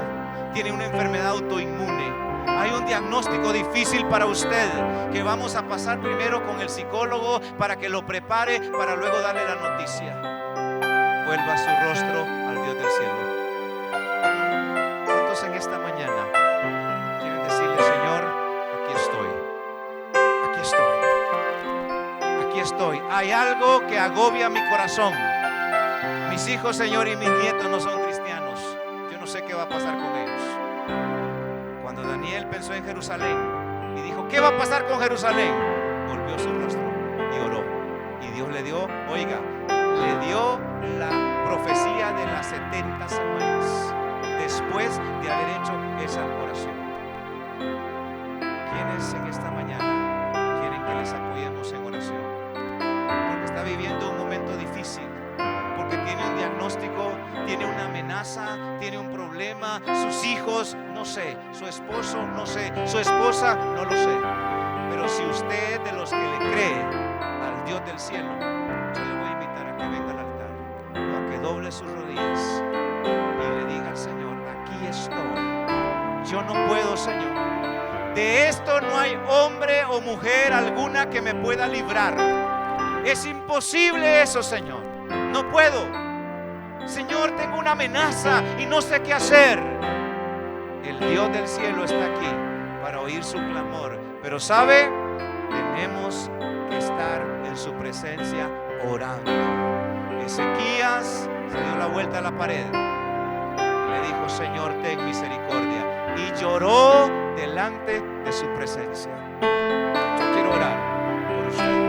tiene una enfermedad autoinmune. Hay un diagnóstico difícil para usted que vamos a pasar primero con el psicólogo para que lo prepare para luego darle la noticia. Vuelva su rostro al Dios del cielo. ¿Cuántos en esta mañana quieren decirle: Señor, aquí estoy, aquí estoy, aquí estoy? Hay algo que agobia mi corazón. Mis hijos, Señor, y mis nietos no son cristianos. Yo no sé qué va a pasar con ellos. Cuando Daniel pensó en Jerusalén y dijo: ¿qué va a pasar con Jerusalén?, volvió su rostro y oró. Y Dios le dio, le dio la profecía de las 70 semanas después de haber hecho esa oración. ¿Quiénes en esta mañana quieren que les apoyemos en oración? Porque está viviendo un momento difícil, porque tiene un diagnóstico, tiene una amenaza, tiene un problema, sus hijos, no sé, su esposo, no sé, su esposa, no lo sé. Pero si usted es de los que le cree al Dios del cielo, yo le voy a invitar a que venga al altar, a que doble sus rodillas y le diga al Señor: aquí estoy. Yo no puedo, Señor. De esto no hay hombre o mujer alguna que me pueda librar. Es imposible eso, Señor. No puedo. Señor, tengo una amenaza y no sé qué hacer. El Dios del cielo está aquí para oír su clamor. Pero ¿sabe? Tenemos que estar en su presencia orando. Ezequías se dio la vuelta a la pared y le dijo: Señor, ten misericordia. Y lloró delante de su presencia. Yo quiero orar por usted.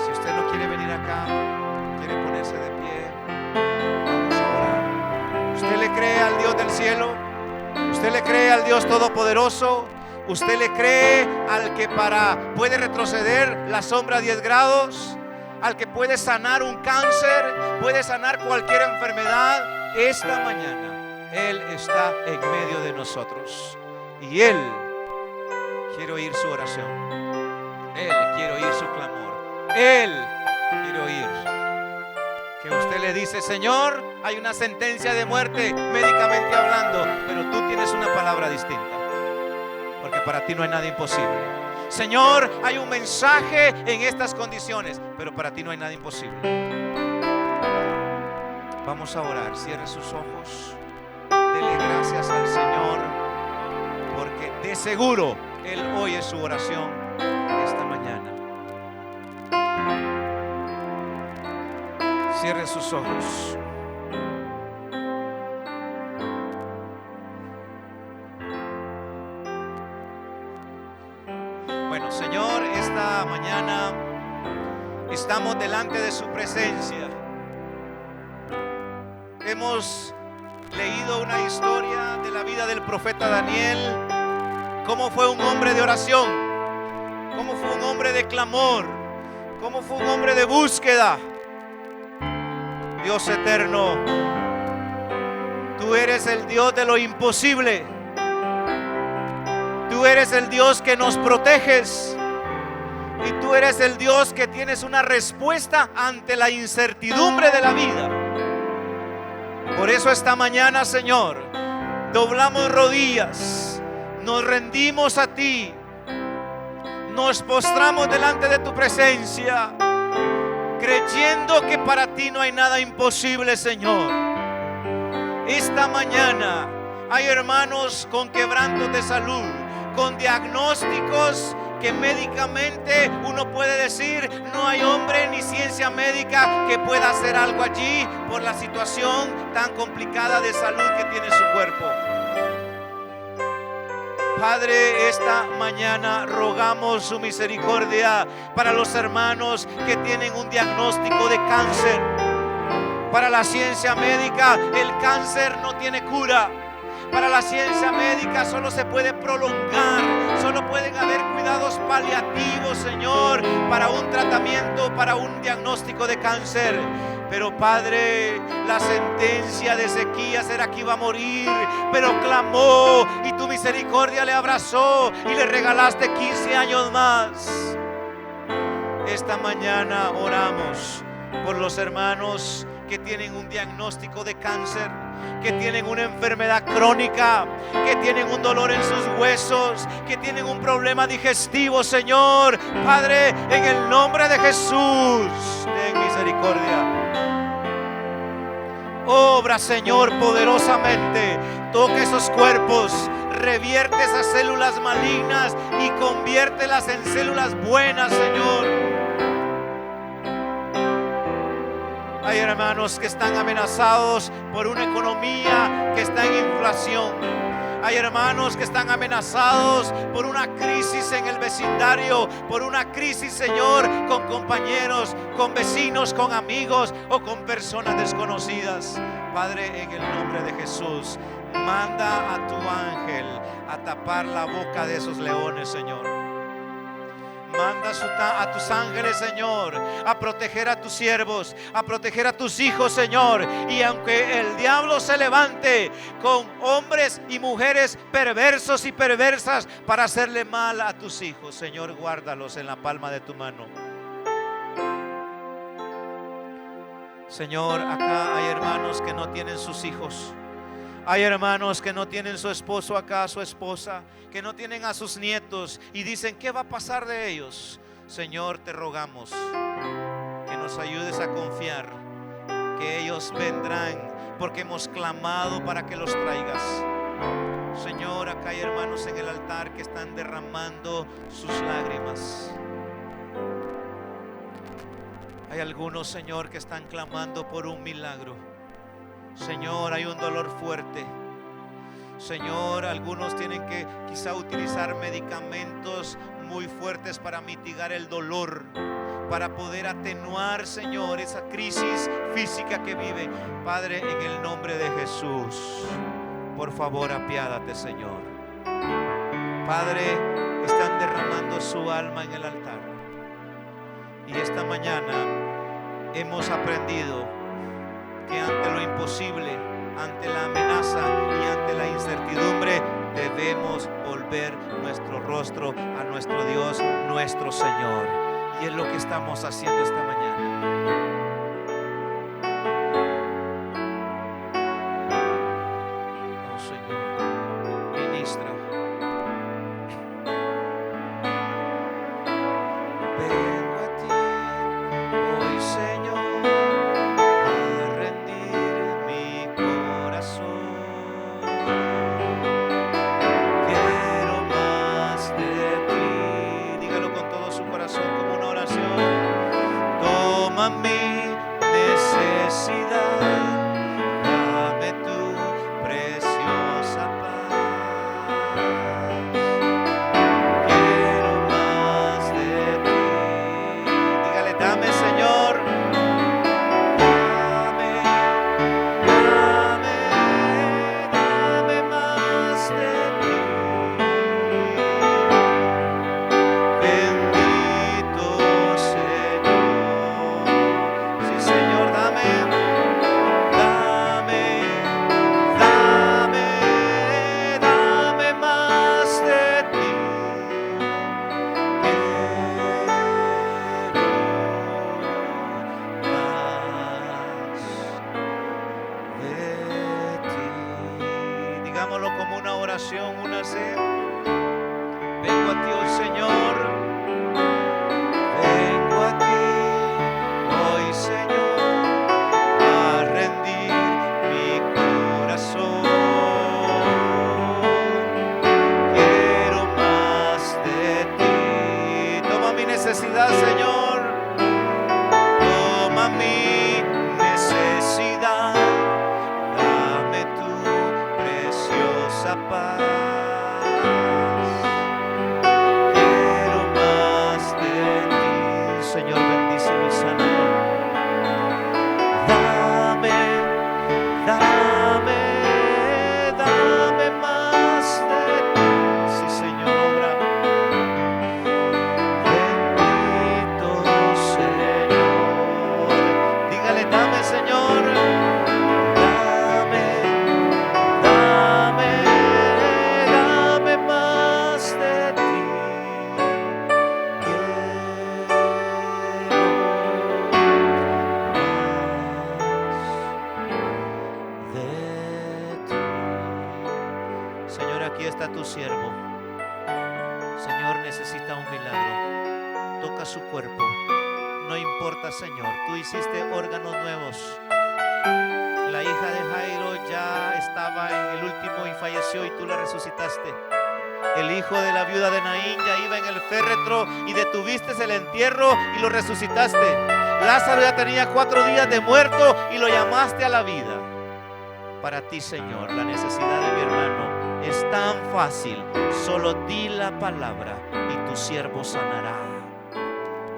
Si usted no quiere venir acá, quiere ponerse de pie, vamos a orar. ¿Usted le cree al Dios del cielo? ¿Usted le cree al Dios todopoderoso? ¿Usted le cree al que puede retroceder la sombra 10 grados? ¿Al que puede sanar un cáncer? ¿Puede sanar cualquier enfermedad? Esta mañana Él está en medio de nosotros y Él quiere oír su oración. Él quiere oír su clamor. Él quiere oír que usted le dice: Señor, hay una sentencia de muerte médicamente hablando, pero tú tienes una palabra distinta, porque para ti no hay nada imposible. Señor, hay un mensaje en estas condiciones, pero para ti no hay nada imposible. Vamos a orar. Cierre sus ojos. Dele gracias al Señor, porque de seguro Él oye su oración esta mañana. Cierre sus ojos. Bueno, Señor, esta mañana estamos delante de su presencia. Hemos leído una historia de la vida del profeta Daniel, cómo fue un hombre de oración, cómo fue un hombre de clamor, cómo fue un hombre de búsqueda. Dios eterno, tú eres el Dios de lo imposible. Tú eres el Dios que nos proteges. Y tú eres el Dios que tienes una respuesta ante la incertidumbre de la vida. Por eso esta mañana, Señor, doblamos rodillas, nos rendimos a ti, nos postramos delante de tu presencia, creyendo que para ti no hay nada imposible, Señor. Esta mañana hay hermanos con quebrantos de salud, con diagnósticos que médicamente uno puede decir no hay hombre ni ciencia médica que pueda hacer algo allí por la situación tan complicada de salud que tiene su cuerpo. Padre, esta mañana rogamos su misericordia para los hermanos que tienen un diagnóstico de cáncer. Para la ciencia médica, el cáncer no tiene cura. Para la ciencia médica solo se puede prolongar, solo pueden haber cuidados paliativos, Señor, para un tratamiento, para un diagnóstico de cáncer. Pero Padre, la sentencia de Ezequías era que iba a morir, pero clamó y tu misericordia le abrazó y le regalaste 15 años más. Esta mañana oramos por los hermanos que tienen un diagnóstico de cáncer, que tienen una enfermedad crónica, que tienen un dolor en sus huesos, que tienen un problema digestivo, Señor. Padre, en el nombre de Jesús, ten misericordia. Obra, Señor, poderosamente. Toca esos cuerpos, revierte esas células malignas y conviértelas en células buenas, Señor. Hay hermanos que están amenazados por una economía que está en inflación. Hay hermanos que están amenazados por una crisis en el vecindario, por una crisis, Señor, con compañeros, con vecinos, con amigos o con personas desconocidas. Padre, en el nombre de Jesús, manda a tu ángel a tapar la boca de esos leones, Señor. Manda a tus ángeles, Señor, a proteger a tus siervos, a proteger a tus hijos, Señor. Y aunque el diablo se levante con hombres y mujeres perversos y perversas para hacerle mal a tus hijos, Señor, guárdalos en la palma de tu mano. Señor, acá hay hermanos que no tienen sus hijos. Hay hermanos que no tienen su esposo acá, su esposa, que no tienen a sus nietos y dicen, ¿qué va a pasar de ellos? Señor, te rogamos que nos ayudes a confiar que ellos vendrán porque hemos clamado para que los traigas. Señor, acá hay hermanos en el altar que están derramando sus lágrimas. Hay algunos, Señor, que están clamando por un milagro. Señor, hay un dolor fuerte. Señor, algunos tienen que quizá utilizar medicamentos muy fuertes para mitigar el dolor, para poder atenuar, Señor, esa crisis física que viven. Padre, en el nombre de Jesús, por favor, apiádate, Señor. Padre, están derramando su alma en el altar. Y esta mañana hemos aprendido que ante lo imposible, ante la amenaza y ante la incertidumbre, debemos volver nuestro rostro a nuestro Dios, nuestro Señor. Y es lo que estamos haciendo esta mañana. Oh Señor, ministra. Vengo a ti hoy, Señor. Como una oración, una sed. Vengo a ti hoy, Señor. Vengo a ti hoy, Señor, a rendir mi corazón. Quiero más. está tu siervo. Señor, necesita un milagro. Toca su cuerpo. No importa, Señor, tú hiciste órganos nuevos. La hija de Jairo ya estaba en el último y falleció y tú la resucitaste. El hijo de la viuda de Naín ya iba en el féretro y detuviste el entierro y lo resucitaste. Lázaro ya tenía 4 días de muerto y lo llamaste a la vida. Para ti, Señor, la necesidad de mi hermano es tan fácil. Solo di la palabra y tu siervo sanará.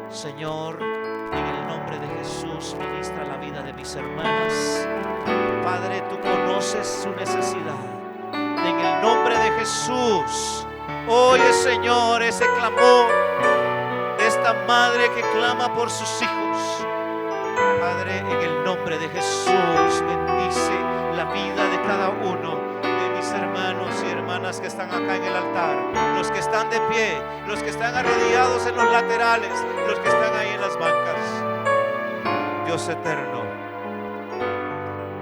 Señor, en el nombre de Jesús, ministra la vida de mis hermanas. Padre, tú conoces su necesidad. En el nombre de Jesús, oye, Señor, ese clamor de esta madre que clama por sus hijos. Padre, en el nombre de Jesús, bendice la vida de cada uno de mis hermanos y hermanas que están acá en el altar, los que están de pie, los que están arrodillados en los laterales, los que están ahí en las bancas. Dios eterno,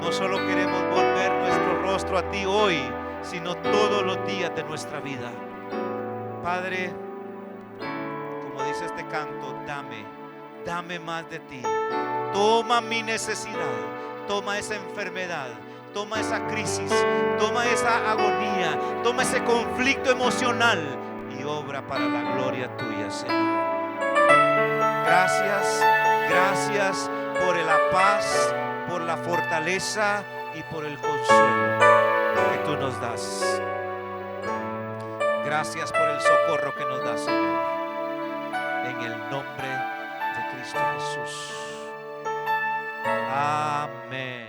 no solo queremos volver nuestro rostro a ti hoy, sino todos los días de nuestra vida. Padre, como dice este canto, dame más de ti. Toma mi necesidad, toma esa enfermedad, toma esa crisis, toma esa agonía, toma ese conflicto emocional y obra para la gloria tuya, Señor. Gracias por la paz, por la fortaleza y por el consuelo que tú nos das. Gracias por el socorro que nos das, Señor. En el nombre de Cristo Jesús. Amén.